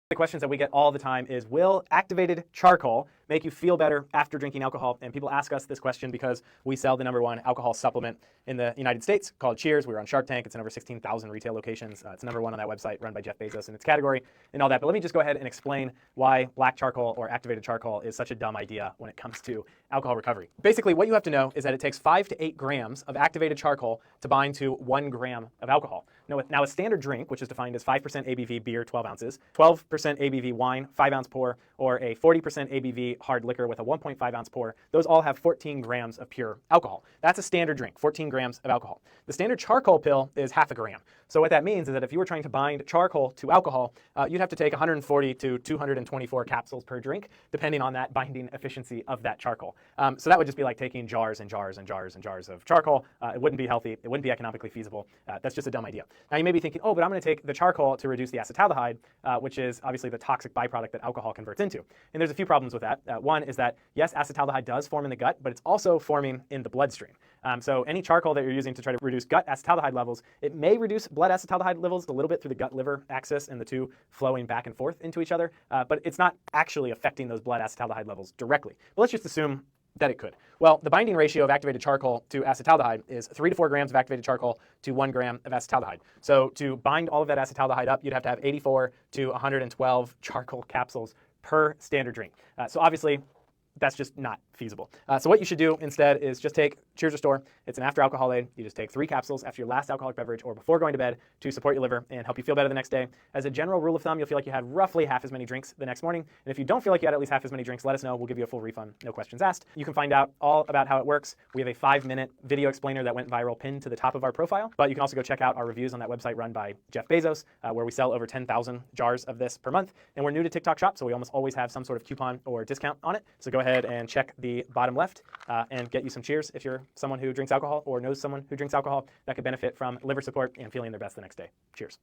The questions that we get all the time is, will activated charcoal make you feel better after drinking alcohol? And people ask us this question because we sell the #1 alcohol supplement in the United States called Cheers. We were on Shark Tank. It's in over 16,000 retail locations. It's #1 on that website run by Jeff Bezos in its category and all that. But let me just go ahead and explain why black charcoal or activated charcoal is such a dumb idea when it comes to alcohol recovery. Basically, what you have to know is that it takes 5 to 8 grams of activated charcoal to bind to 1 gram of alcohol. Now, a standard drink, which is defined as 5% ABV beer, 12 ounces, 12% ABV wine, 5-ounce pour, or a 40% ABV hard liquor with a 1.5-ounce pour, those all have 14 grams of pure alcohol. That's a standard drink, 14 grams of alcohol. The standard charcoal pill is half a gram. So what that means is that if you were trying to bind charcoal to alcohol, you'd have to take 140 to 224 capsules per drink, depending on that binding efficiency of that charcoal. So that would just be like taking jars and jars and jars and jars of charcoal. It wouldn't be healthy. It wouldn't be economically feasible. That's just a dumb idea. Now you may be thinking, oh, but I'm going to take the charcoal to reduce the acetaldehyde, which is obviously the toxic byproduct that alcohol converts into. And there's a few problems with that. One is that, yes, acetaldehyde does form in the gut, but it's also forming in the bloodstream. So any charcoal that you're using to try to reduce gut acetaldehyde levels, it may reduce blood acetaldehyde levels a little bit through the gut-liver axis and the two flowing back and forth into each other, but it's not actually affecting those blood acetaldehyde levels directly. But let's just assume that it could. Well, the binding ratio of activated charcoal to acetaldehyde is 3 to 4 grams of activated charcoal to 1 gram of acetaldehyde. So to bind all of that acetaldehyde up, you'd have to have 84 to 112 charcoal capsules per standard drink. So obviously, that's just not feasible. So what you should do instead is just take Cheers Restore. It's an after alcohol aid. You just take 3 capsules after your last alcoholic beverage or before going to bed to support your liver and help you feel better the next day. As a general rule of thumb, you'll feel like you had roughly half as many drinks the next morning. And if you don't feel like you had at least half as many drinks, let us know. We'll give you a full refund, no questions asked. You can find out all about how it works. We have a 5-minute video explainer that went viral pinned to the top of our profile. But you can also go check out our reviews on that website run by Jeff Bezos, where we sell over 10,000 jars of this per month. And we're new to TikTok Shop, so we almost always have some sort of coupon or discount on it. So go ahead and check the bottom left and get you some Cheers if you're someone who drinks alcohol or knows someone who drinks alcohol that could benefit from liver support and feeling their best the next day. Cheers.